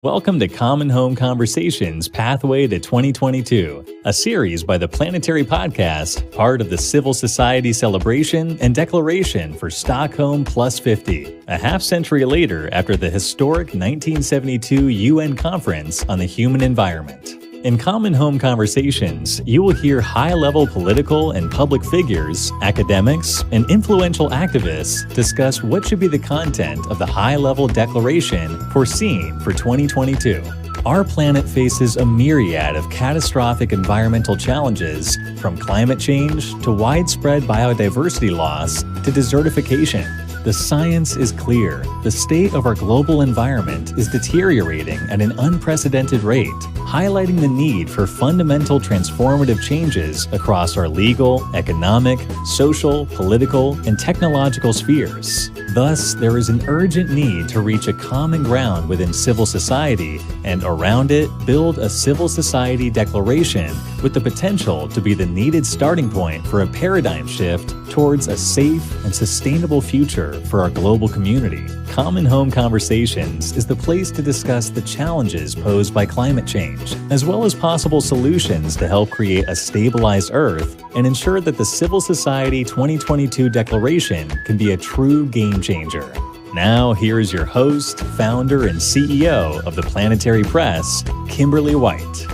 Welcome to Common Home Conversations Pathway to 2022, a series by the Planetary Podcast, part of the Civil Society Celebration and Declaration for Stockholm Plus 50, a half-century later after the historic 1972 UN Conference on the Human Environment. In Common Home Conversations, you will hear high-level political and public figures, academics, and influential activists discuss what should be the content of the high-level declaration foreseen for 2022. Our planet faces a myriad of catastrophic environmental challenges, from climate change to widespread biodiversity loss to desertification. The science is clear. The state of our global environment is deteriorating at an unprecedented rate, highlighting the need for fundamental transformative changes across our legal, economic, social, political, and technological spheres. Thus, there is an urgent need to reach a common ground within civil society and around it build a civil society declaration with the potential to be the needed starting point for a paradigm shift towards a safe and sustainable future for our global community. Common Home Conversations is the place to discuss the challenges posed by climate change, as well as possible solutions to help create a stabilized Earth and ensure that the Civil Society 2022 Declaration can be a true game changer. Now, here is your host, founder, and CEO of the Planetary Press, Kimberly White.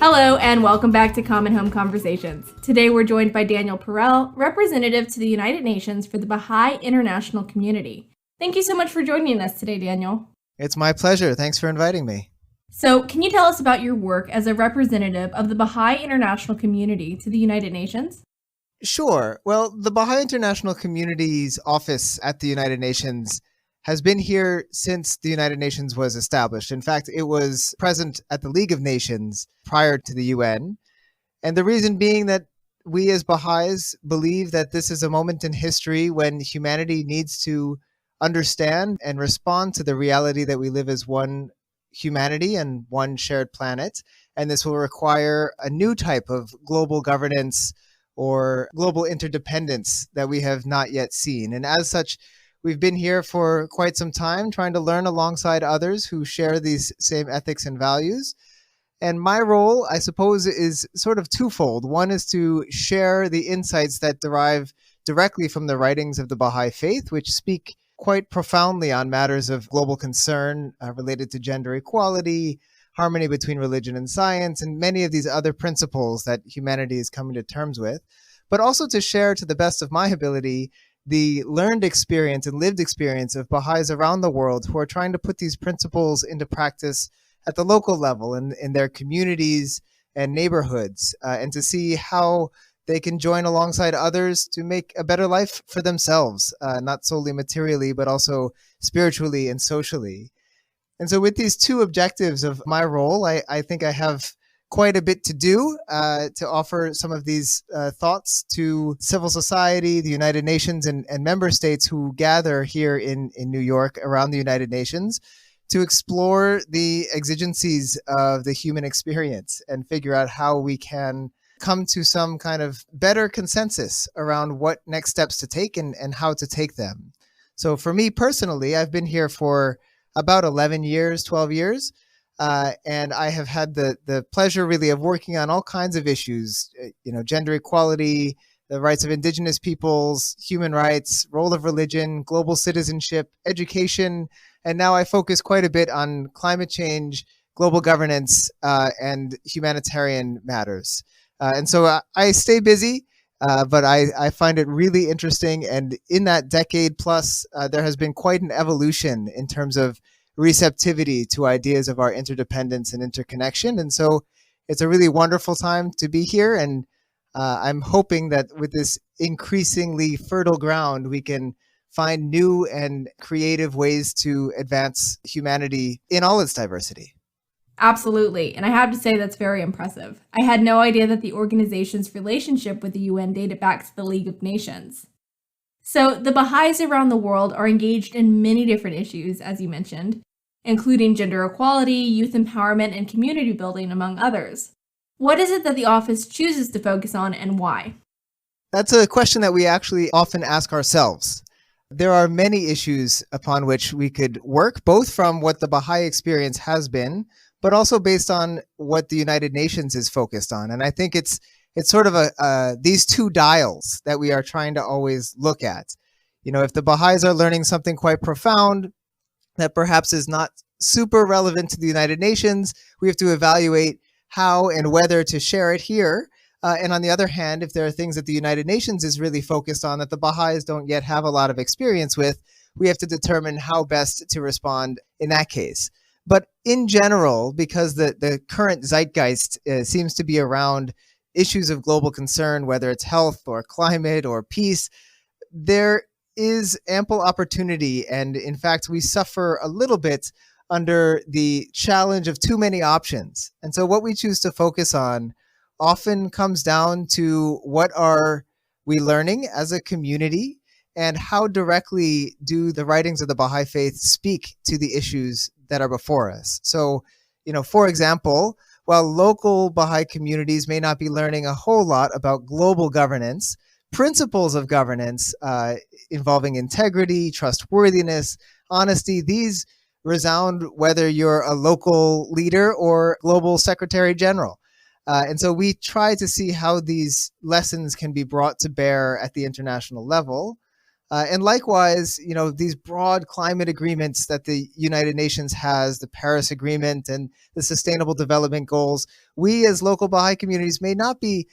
Hello, and welcome back to Common Home Conversations. Today we're joined by Daniel Perell, representative to the United Nations for the Baha'i International Community. Thank you so much for joining us today, Daniel. It's my pleasure. Thanks for inviting me. So, can you tell us about your work as a representative of the Baha'i International Community to the United Nations? Sure. Well, the Baha'i International Community's office at the United Nations has been here since the United Nations was established. In fact, it was present at the League of Nations prior to the UN. And the reason being that we as Baha'is believe that this is a moment in history when humanity needs to understand and respond to the reality that we live as one humanity and one shared planet. And this will require a new type of global governance or global interdependence that we have not yet seen. And as such, we've been here for quite some time trying to learn alongside others who share these same ethics and values. And my role, I suppose, is sort of twofold. One is to share the insights that derive directly from the writings of the Baha'i faith, which speak quite profoundly on matters of global concern related to gender equality, harmony between religion and science, and many of these other principles that humanity is coming to terms with, but also to share to the best of my ability the learned experience and lived experience of Baha'is around the world who are trying to put these principles into practice at the local level and in their communities and neighborhoods, and to see how they can join alongside others to make a better life for themselves, not solely materially, but also spiritually and socially. And so with these two objectives of my role, I think I have quite a bit to do to offer some of these thoughts to civil society, the United Nations, and member states who gather here in New York around the United Nations to explore the exigencies of the human experience and figure out how we can come to some kind of better consensus around what next steps to take and how to take them. So for me personally, I've been here for about 11 years, 12 years. And I have had the pleasure really of working on all kinds of issues, gender equality, the rights of indigenous peoples, human rights, role of religion, global citizenship, education. And now I focus quite a bit on climate change, global governance, and humanitarian matters. And so I stay busy, but I find it really interesting. And in that decade plus, there has been quite an evolution in terms of receptivity to ideas of our interdependence and interconnection. And so it's a really wonderful time to be here. And I'm hoping that with this increasingly fertile ground, we can find new and creative ways to advance humanity in all its diversity. Absolutely. And I have to say that's very impressive. I had no idea that the organization's relationship with the UN dated back to the League of Nations. So the Baha'is around the world are engaged in many different issues, as you mentioned, including gender equality, youth empowerment, and community building, among others. What is it that the office chooses to focus on and why? That's a question that we actually often ask ourselves. There are many issues upon which we could work, both from what the Baha'i experience has been, but also based on what the United Nations is focused on. And I think it's sort of these two dials that we are trying to always look at. If the Baha'is are learning something quite profound that perhaps is not super relevant to the United Nations, we have to evaluate how and whether to share it here. And on the other hand, if there are things that the United Nations is really focused on that the Baha'is don't yet have a lot of experience with, we have to determine how best to respond in that case. But in general, because the current zeitgeist seems to be around issues of global concern, whether it's health or climate or peace, there is ample opportunity. And in fact, we suffer a little bit under the challenge of too many options. And so what we choose to focus on often comes down to what are we learning as a community and how directly do the writings of the Baha'i faith speak to the issues that are before us. So, for example, while local Baha'i communities may not be learning a whole lot about global governance, principles of governance involving integrity, trustworthiness, honesty, these resound whether you're a local leader or global secretary general. And so we try to see how these lessons can be brought to bear at the international level. And likewise, these broad climate agreements that the United Nations has, the Paris Agreement and the Sustainable Development Goals, we as local Baha'i communities may not be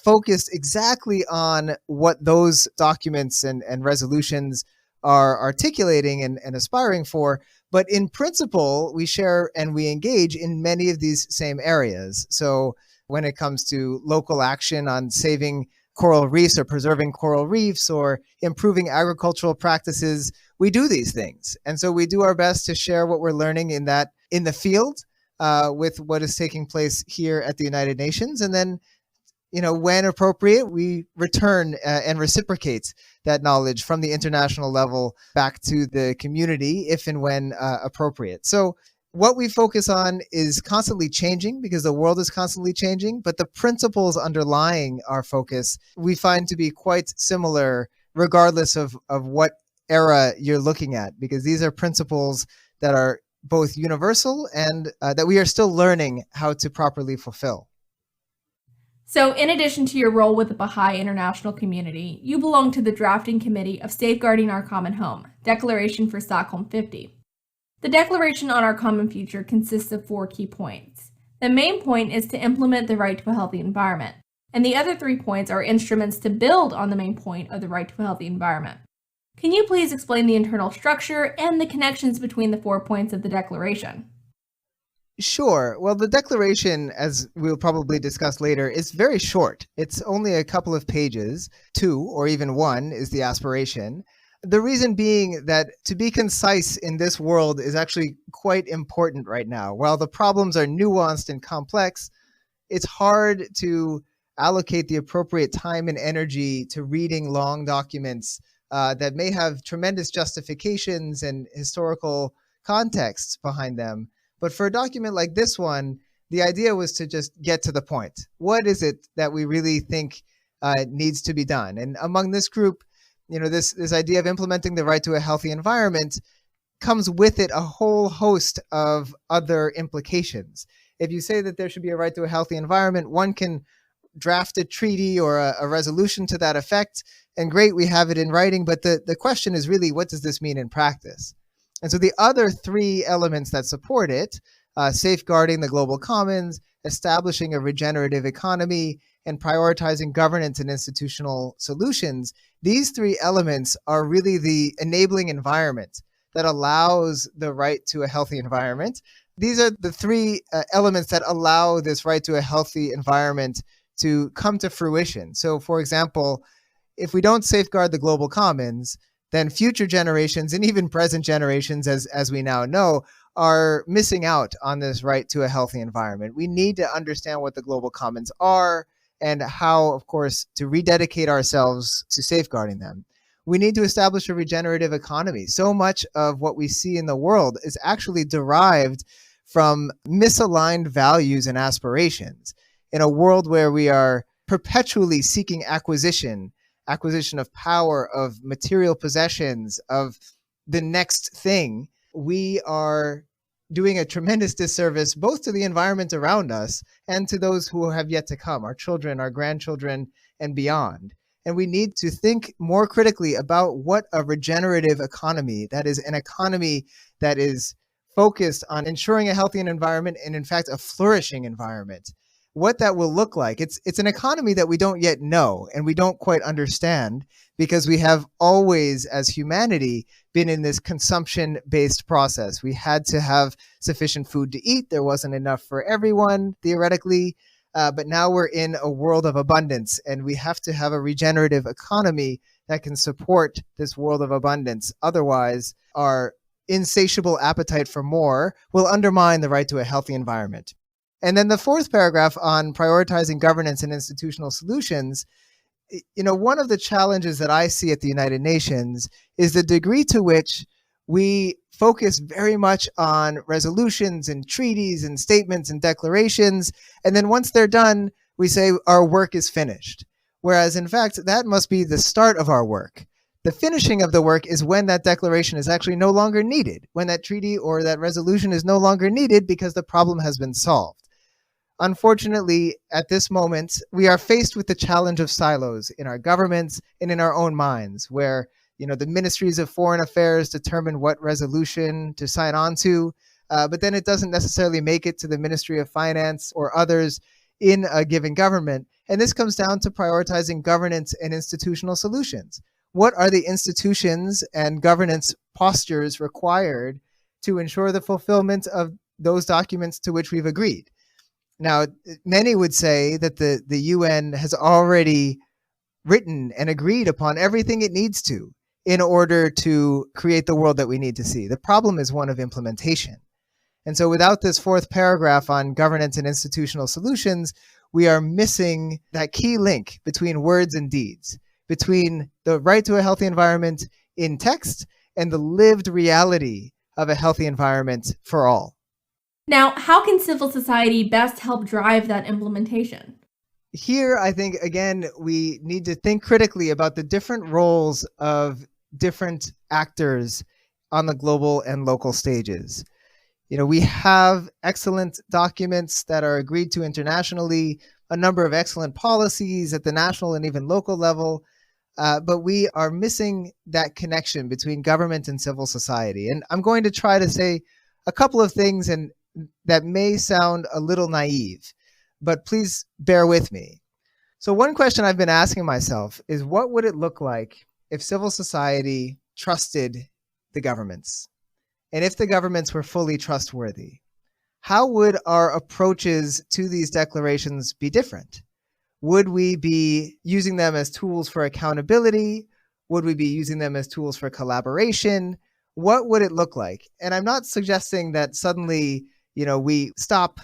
focused exactly on what those documents and resolutions are articulating and aspiring for. But in principle, we share and we engage in many of these same areas. So when it comes to local action on saving coral reefs or preserving coral reefs or improving agricultural practices, we do these things. And so we do our best to share what we're learning in the field with what is taking place here at the United Nations. And then, when appropriate, we return and reciprocate that knowledge from the international level back to the community if and when appropriate. So what we focus on is constantly changing because the world is constantly changing, but the principles underlying our focus we find to be quite similar regardless of what era you're looking at, because these are principles that are both universal and that we are still learning how to properly fulfill. So, in addition to your role with the Baha'i International Community, you belong to the drafting committee of Safeguarding Our Common Home, Declaration for Stockholm 50. The Declaration on Our Common Future consists of 4 key points. The main point is to implement the right to a healthy environment, and the other 3 points are instruments to build on the main point of the right to a healthy environment. Can you please explain the internal structure and the connections between the 4 points of the Declaration? Sure. Well, the Declaration, as we'll probably discuss later, is very short. It's only a couple of pages. 2 or even 1 is the aspiration. The reason being that to be concise in this world is actually quite important right now. While the problems are nuanced and complex, it's hard to allocate the appropriate time and energy to reading long documents that may have tremendous justifications and historical contexts behind them. But for a document like this one, the idea was to just get to the point. What is it that we really think needs to be done? And among this group, this idea of implementing the right to a healthy environment comes with it a whole host of other implications. If you say that there should be a right to a healthy environment, one can draft a treaty or a resolution to that effect, and great, we have it in writing. But the question is really, what does this mean in practice? And so the other 3 elements that support it, safeguarding the global commons, establishing a regenerative economy, and prioritizing governance and institutional solutions, these 3 elements are really the enabling environment that allows the right to a healthy environment. These are the 3 elements that allow this right to a healthy environment to come to fruition. So, for example, if we don't safeguard the global commons, then future generations and even present generations, as we now know, are missing out on this right to a healthy environment. We need to understand what the global commons are and how, of course, to rededicate ourselves to safeguarding them. We need to establish a regenerative economy. So much of what we see in the world is actually derived from misaligned values and aspirations. In a world where we are perpetually seeking acquisition acquisition of power, of material possessions, of the next thing, we are doing a tremendous disservice both to the environment around us and to those who have yet to come, our children, our grandchildren, and beyond. And we need to think more critically about what a regenerative economy, that is an economy that is focused on ensuring a healthy environment and, in fact, a flourishing environment, what that will look like. It's an economy that we don't yet know and we don't quite understand, because we have always, as humanity, been in this consumption-based process. We had to have sufficient food to eat. There wasn't enough for everyone, theoretically. But now we're in a world of abundance, and we have to have a regenerative economy that can support this world of abundance. Otherwise, our insatiable appetite for more will undermine the right to a healthy environment. And then the fourth paragraph on prioritizing governance and institutional solutions, one of the challenges that I see at the United Nations is the degree to which we focus very much on resolutions and treaties and statements and declarations. And then once they're done, we say our work is finished. Whereas in fact, that must be the start of our work. The finishing of the work is when that declaration is actually no longer needed, when that treaty or that resolution is no longer needed because the problem has been solved. Unfortunately, at this moment, we are faced with the challenge of silos in our governments and in our own minds, where the ministries of foreign affairs determine what resolution to sign on to, but then it doesn't necessarily make it to the Ministry of Finance or others in a given government. And this comes down to prioritizing governance and institutional solutions. What are the institutions and governance postures required to ensure the fulfillment of those documents to which we've agreed? Now, many would say that the UN has already written and agreed upon everything it needs to in order to create the world that we need to see. The problem is one of implementation. And so without this fourth paragraph on governance and institutional solutions, we are missing that key link between words and deeds, between the right to a healthy environment in text and the lived reality of a healthy environment for all. Now, how can civil society best help drive that implementation? Here, I think, again, we need to think critically about the different roles of different actors on the global and local stages. We have excellent documents that are agreed to internationally, a number of excellent policies at the national and even local level, but we are missing that connection between government and civil society. And I'm going to try to say a couple of things and that may sound a little naive, but please bear with me. So one question I've been asking myself is, what would it look like if civil society trusted the governments? And if the governments were fully trustworthy? How would our approaches to these declarations be different? Would we be using them as tools for accountability? Would we be using them as tools for collaboration? What would it look like? And I'm not suggesting that suddenly, we stop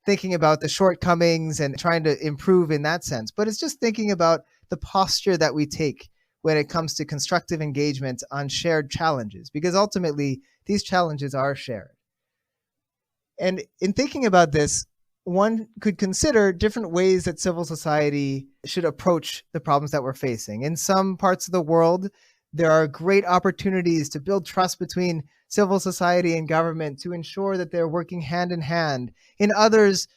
thinking about the shortcomings and trying to improve in that sense, but it's just thinking about the posture that we take when it comes to constructive engagement on shared challenges, because ultimately these challenges are shared. And in thinking about this, one could consider different ways that civil society should approach the problems that we're facing. In some parts of the world, there are great opportunities to build trust between civil society and government to ensure that they're working hand in hand. In others,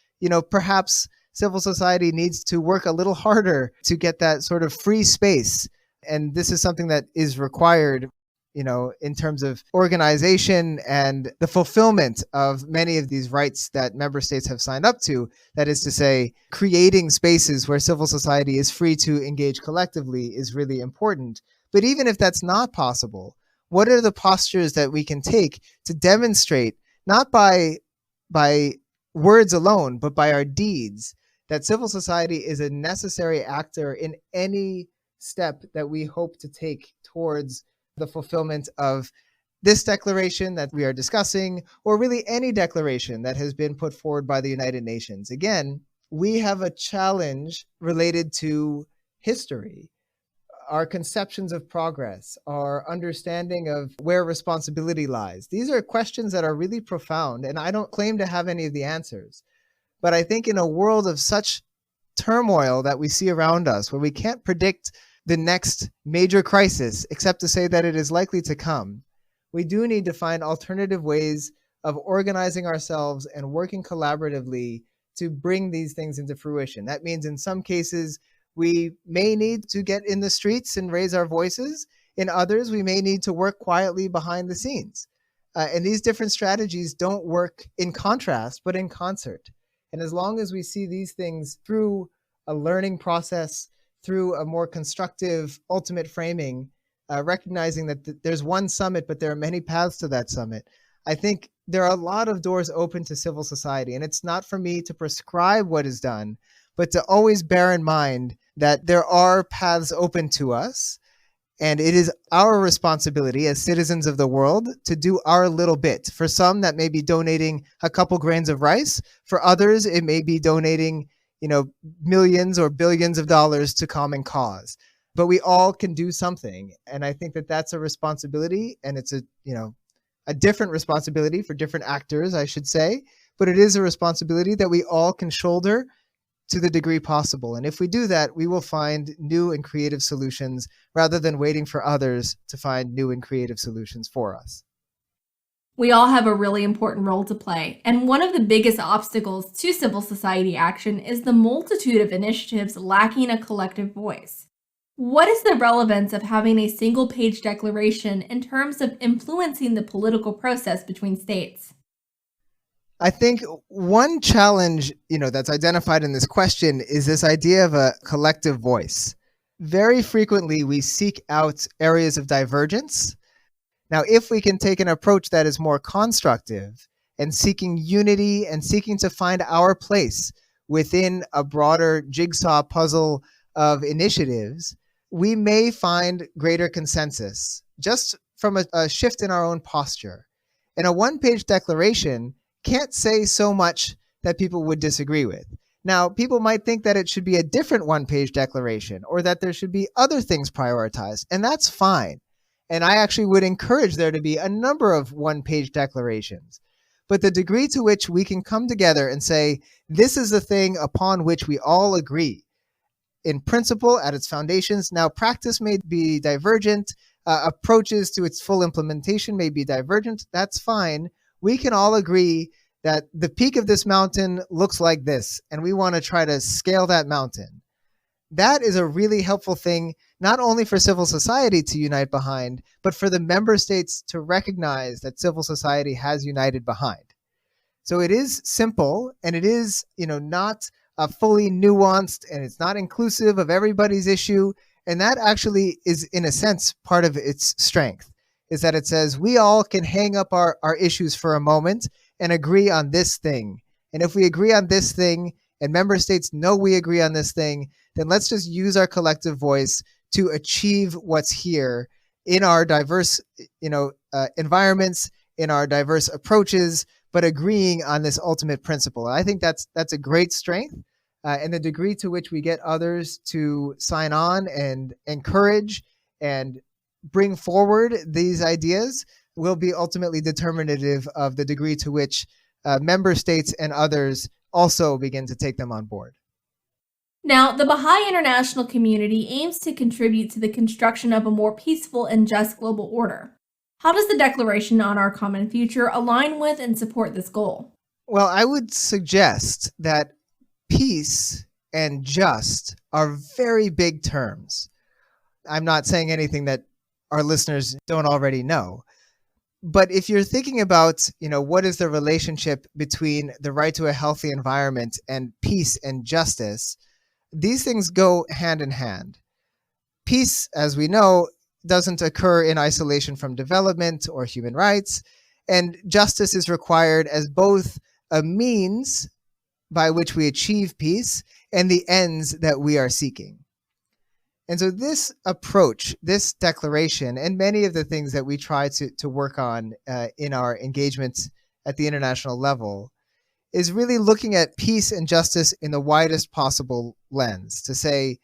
perhaps civil society needs to work a little harder to get that sort of free space. And this is something that is required, in terms of organization and the fulfillment of many of these rights that member states have signed up to. That is to say, creating spaces where civil society is free to engage collectively is really important. But even if that's not possible, what are the postures that we can take to demonstrate, not by words alone, but by our deeds, that civil society is a necessary actor in any step that we hope to take towards the fulfillment of this declaration that we are discussing, or really any declaration that has been put forward by the United Nations? Again, we have a challenge related to history, our conceptions of progress, our understanding of where responsibility lies. These are questions that are really profound, and I don't claim to have any of the answers. But I think in a world of such turmoil that we see around us, where we can't predict the next major crisis, except to say that it is likely to come, we do need to find alternative ways of organizing ourselves and working collaboratively to bring these things into fruition. That means in some cases, we may need to get in the streets and raise our voices. In others, we may need to work quietly behind the scenes. And these different strategies don't work in contrast, but in concert. And as long as we see these things through a learning process, through a more constructive ultimate framing, recognizing that there's one summit, but there are many paths to that summit, I think there are a lot of doors open to civil society. And it's not for me to prescribe what is done, but to always bear in mind that there are paths open to us. And it is our responsibility as citizens of the world to do our little bit. For some, that may be donating a couple grains of rice. For others, it may be donating, millions or billions of dollars to common cause. But we all can do something. And I think that that's a responsibility. And it's a different responsibility for different actors, I should say. But it is a responsibility that we all can shoulder to the degree possible. And if we do that, we will find new and creative solutions rather than waiting for others to find new and creative solutions for us. We all have a really important role to play, and one of the biggest obstacles to civil society action is the multitude of initiatives lacking a collective voice. What is the relevance of having a single-page declaration in terms of influencing the political process between states? I think one challenge, that's identified in this question is this idea of a collective voice. Very frequently, we seek out areas of divergence. Now, if we can take an approach that is more constructive and seeking unity and seeking to find our place within a broader jigsaw puzzle of initiatives, we may find greater consensus just from a shift in our own posture. And a one-page declaration can't say so much that people would disagree with. Now, people might think that it should be a different one-page declaration or that there should be other things prioritized, and that's fine. And I actually would encourage there to be a number of one-page declarations. But the degree to which we can come together and say, this is the thing upon which we all agree, in principle, at its foundations. Now, practice may be divergent, approaches to its full implementation may be divergent, that's fine. We can all agree that the peak of this mountain looks like this, and we want to try to scale that mountain. That is a really helpful thing, not only for civil society to unite behind, but for the member states to recognize that civil society has united behind. So it is simple, and it is, not fully nuanced, and it's not inclusive of everybody's issue. And that actually is, in a sense, part of its strength, is that it says we all can hang up our issues for a moment and agree on this thing. And if we agree on this thing and member states know we agree on this thing, then let's just use our collective voice to achieve what's here in our diverse, environments, in our diverse approaches, but agreeing on this ultimate principle. And I think that's a great strength. And the degree to which we get others to sign on and encourage and bring forward these ideas will be ultimately determinative of the degree to which member states and others also begin to take them on board. Now, the Baha'i International Community aims to contribute to the construction of a more peaceful and just global order. How does the Declaration on Our Common Future align with and support this goal? Well, I would suggest that peace and just are very big terms. I'm not saying anything that our listeners don't already know. But if you're thinking about, what is the relationship between the right to a healthy environment and peace and justice, these things go hand in hand. Peace, as we know, doesn't occur in isolation from development or human rights, and justice is required as both a means by which we achieve peace and the ends that we are seeking. And so this approach, this declaration, and many of the things that we try to work on in our engagements at the international level is really looking at peace and justice in the widest possible lens to say,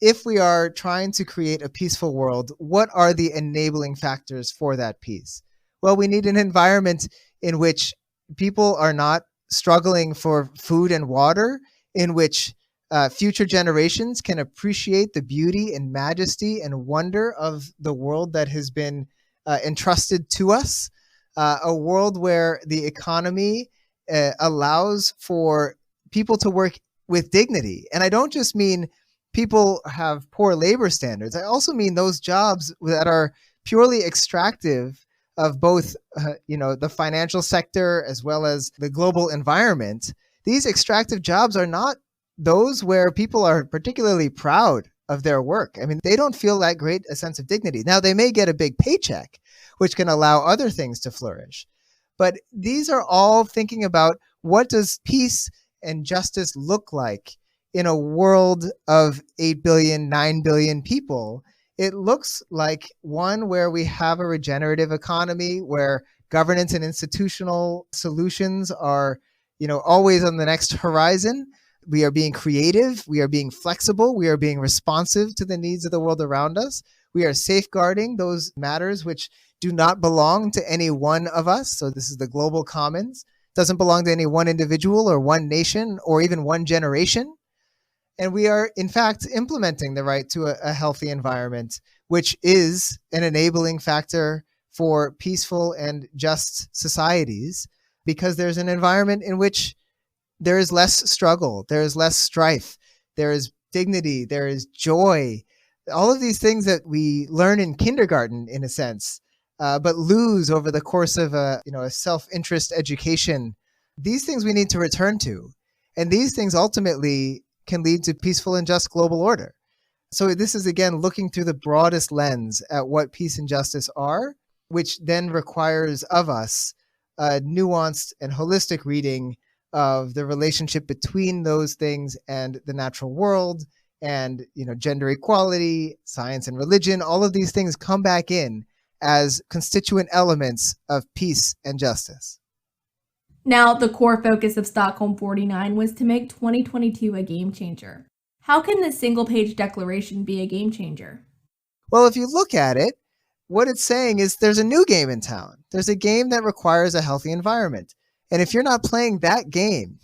if we are trying to create a peaceful world, what are the enabling factors for that peace? Well, we need an environment in which people are not struggling for food and water, in which future generations can appreciate the beauty and majesty and wonder of the world that has been entrusted to us, a world where the economy allows for people to work with dignity. And I don't just mean people have poor labor standards. I also mean those jobs that are purely extractive of both the financial sector as well as the global environment. These extractive jobs are not those where people are particularly proud of their work. I mean, they don't feel that great a sense of dignity. Now, they may get a big paycheck, which can allow other things to flourish. But these are all thinking about, what does peace and justice look like in a world of 8 billion, 9 billion people? It looks like one where we have a regenerative economy, where governance and institutional solutions are, always on the next horizon. We are being creative, we are being flexible, we are being responsive to the needs of the world around us. We are safeguarding those matters which do not belong to any one of us. So this is the global commons. It doesn't belong to any one individual or one nation or even one generation. And we are, in fact, implementing the right to a healthy environment, which is an enabling factor for peaceful and just societies, because there's an environment in which there is less struggle, there is less strife, there is dignity, there is joy. All of these things that we learn in kindergarten, in a sense, but lose over the course of a self-interest education. These things we need to return to. And these things ultimately can lead to peaceful and just global order. So this is, again, looking through the broadest lens at what peace and justice are, which then requires of us a nuanced and holistic reading of the relationship between those things and the natural world, and gender equality, science and religion. All of these things come back in as constituent elements of peace and justice. Now, the core focus of Stockholm 49 was to make 2022 a game changer. How can this single-page declaration be a game changer? Well, if you look at it, what it's saying is there's a new game in town. There's a game that requires a healthy environment. And if you're not playing that game,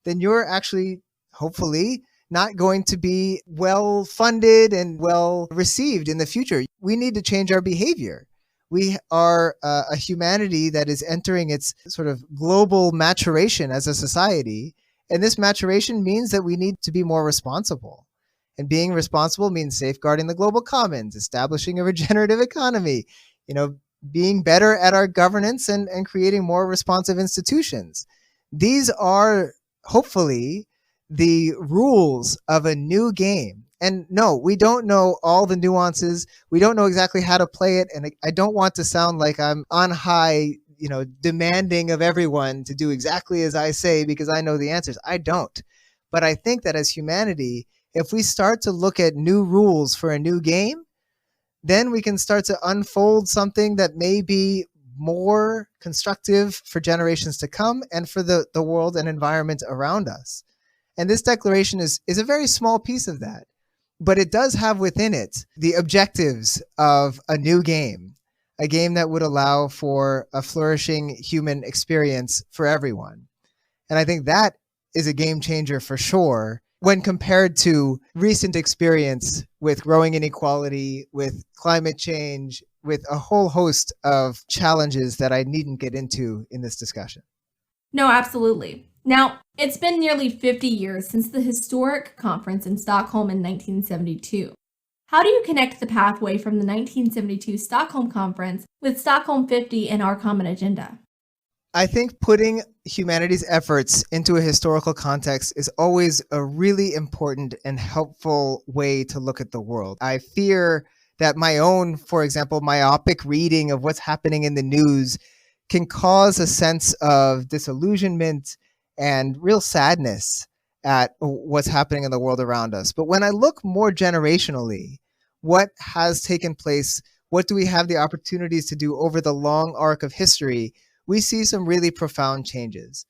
then you're actually, hopefully, not going to be well funded and well received in the future. We need to change our behavior. We are a humanity that is entering its sort of global maturation as a society. And this maturation means that we need to be more responsible. And being responsible means safeguarding the global commons, establishing a regenerative economy, being better at our governance and creating more responsive institutions. These are hopefully the rules of a new game. And no, we don't know all the nuances. We don't know exactly how to play it. And I don't want to sound like I'm on high, demanding of everyone to do exactly as I say because I know the answers. I don't. But I think that as humanity, if we start to look at new rules for a new game, then we can start to unfold something that may be more constructive for generations to come and for the world and environment around us. And this declaration is a very small piece of that, but it does have within it the objectives of a new game, a game that would allow for a flourishing human experience for everyone. And I think that is a game changer for sure, when compared to recent experience with growing inequality, with climate change, with a whole host of challenges that I needn't get into in this discussion. No, absolutely. Now, it's been nearly 50 years since the historic conference in Stockholm in 1972. How do you connect the pathway from the 1972 Stockholm conference with Stockholm 50 and our common agenda? I think putting humanity's efforts into a historical context is always a really important and helpful way to look at the world. I fear that my own, for example, myopic reading of what's happening in the news can cause a sense of disillusionment and real sadness at what's happening in the world around us. But when I look more generationally, what has taken place, what do we have the opportunities to do over the long arc of history, we see some really profound changes.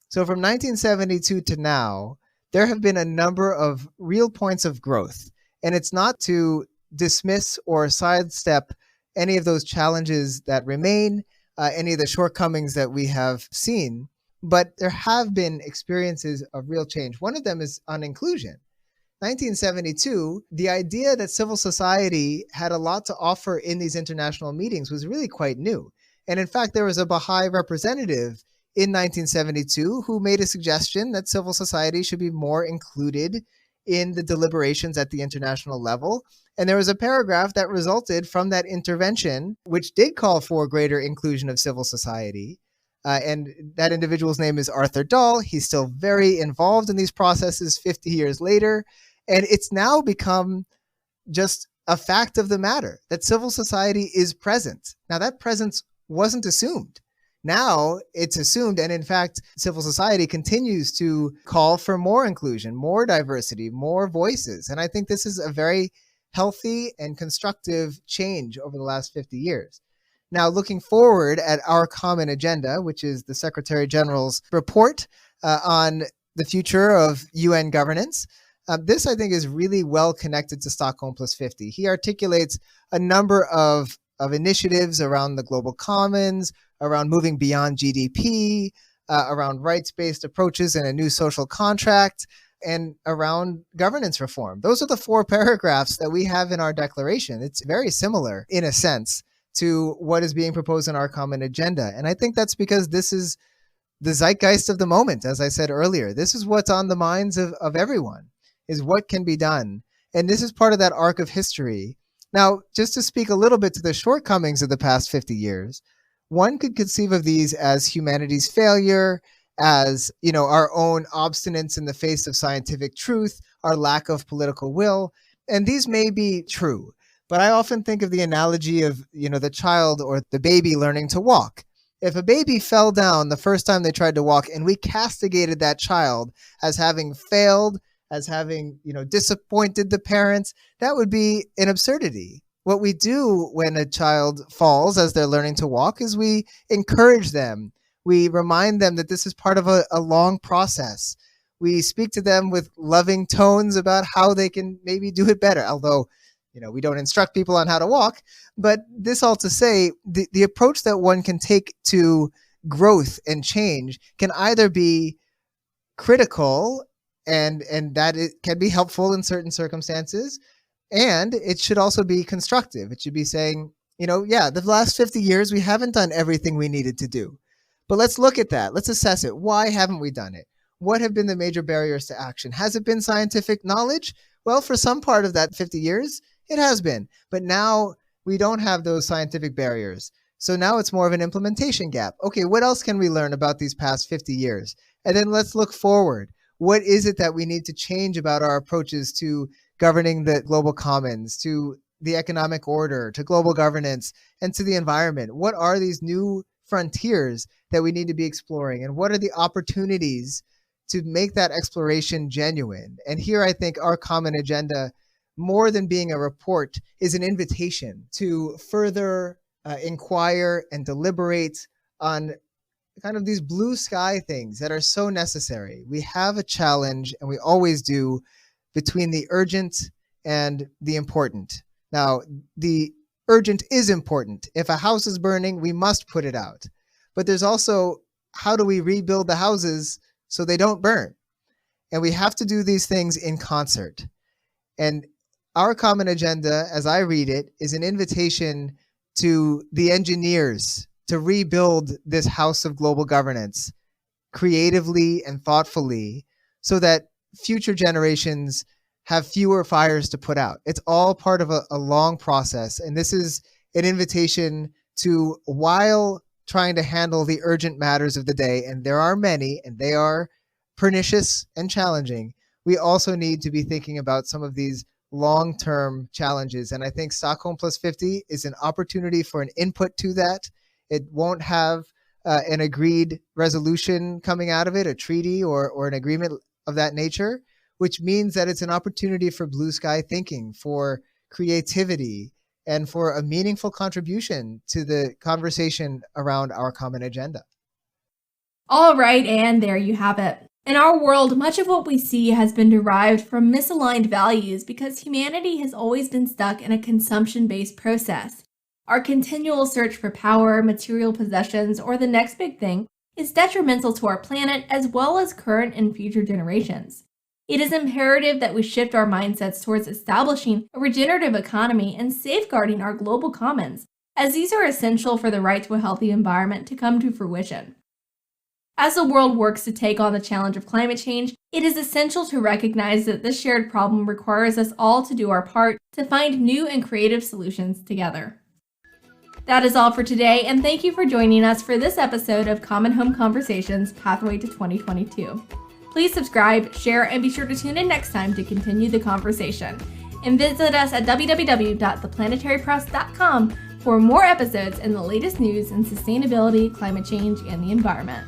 So from 1972 to now, there have been a number of real points of growth. And it's not to dismiss or sidestep any of those challenges that remain, any of the shortcomings that we have seen. but there have been experiences of real change. One of them is on inclusion. 1972, the idea that civil society had a lot to offer in these international meetings was really quite new. And in fact, there was a Baha'i representative in 1972 who made a suggestion that civil society should be more included in the deliberations at the international level. And there was a paragraph that resulted from that intervention, which did call for greater inclusion of civil society. And that individual's name is Arthur Dahl. He's still very involved in these processes 50 years later. And it's now become just a fact of the matter that civil society is present. Now, that presence wasn't assumed. Now it's assumed. And in fact, civil society continues to call for more inclusion, more diversity, more voices. And I think this is a very healthy and constructive change over the last 50 years. Now, looking forward at our common agenda, which is the Secretary General's report on the future of UN governance, this, I think, is really well connected to Stockholm Plus 50. He articulates a number of initiatives around the global commons, around moving beyond GDP, around rights-based approaches and a new social contract, and around governance reform. Those are the 4 paragraphs that we have in our declaration. It's very similar, in a sense, to what is being proposed in our common agenda. And I think that's because this is the zeitgeist of the moment, as I said earlier. This is what's on the minds of everyone, is what can be done. And this is part of that arc of history. Now, just to speak a little bit to the shortcomings of the past 50 years, one could conceive of these as humanity's failure, as, our own obstinance in the face of scientific truth, our lack of political will. And these may be true. But I often think of the analogy of, the child or the baby learning to walk. If a baby fell down the first time they tried to walk and we castigated that child as having failed, as having, disappointed the parents, that would be an absurdity. What we do when a child falls as they're learning to walk is we encourage them. We remind them that this is part of a long process. We speak to them with loving tones about how they can maybe do it better, although we don't instruct people on how to walk, but this all to say, the approach that one can take to growth and change can either be critical and that it can be helpful in certain circumstances, and it should also be constructive. It should be saying, the last 50 years, we haven't done everything we needed to do, but let's look at that. Let's assess it. Why haven't we done it? What have been the major barriers to action? Has it been scientific knowledge? Well, for some part of that 50 years, it has been, but now we don't have those scientific barriers. So now it's more of an implementation gap. Okay, what else can we learn about these past 50 years? And then let's look forward. What is it that we need to change about our approaches to governing the global commons, to the economic order, to global governance, and to the environment? What are these new frontiers that we need to be exploring? And what are the opportunities to make that exploration genuine? And here I think our common agenda, more than being a report, is an invitation to further inquire and deliberate on kind of these blue sky things that are so necessary. We have a challenge, and we always do, between the urgent and the important. Now, the urgent is important. If a house is burning, we must put it out. But there's also, how do we rebuild the houses so they don't burn? And we have to do these things in concert. And our common agenda, as I read it, is an invitation to the engineers to rebuild this house of global governance creatively and thoughtfully so that future generations have fewer fires to put out. It's all part of a long process. And this is an invitation to, while trying to handle the urgent matters of the day, and there are many, and they are pernicious and challenging, we also need to be thinking about some of these long-term challenges. And I think Stockholm Plus 50 is an opportunity for an input to that. It won't have an agreed resolution coming out of it, a treaty or an agreement of that nature, which means that it's an opportunity for blue sky thinking, for creativity, and for a meaningful contribution to the conversation around our common agenda. All right, and there you have it. In our world, much of what we see has been derived from misaligned values because humanity has always been stuck in a consumption-based process. Our continual search for power, material possessions, or the next big thing is detrimental to our planet as well as current and future generations. It is imperative that we shift our mindsets towards establishing a regenerative economy and safeguarding our global commons, as these are essential for the right to a healthy environment to come to fruition. As the world works to take on the challenge of climate change, it is essential to recognize that this shared problem requires us all to do our part to find new and creative solutions together. That is all for today, and thank you for joining us for this episode of Common Home Conversations Pathway to 2022. Please subscribe, share, and be sure to tune in next time to continue the conversation. And visit us at www.theplanetarypress.com for more episodes and the latest news in sustainability, climate change, and the environment.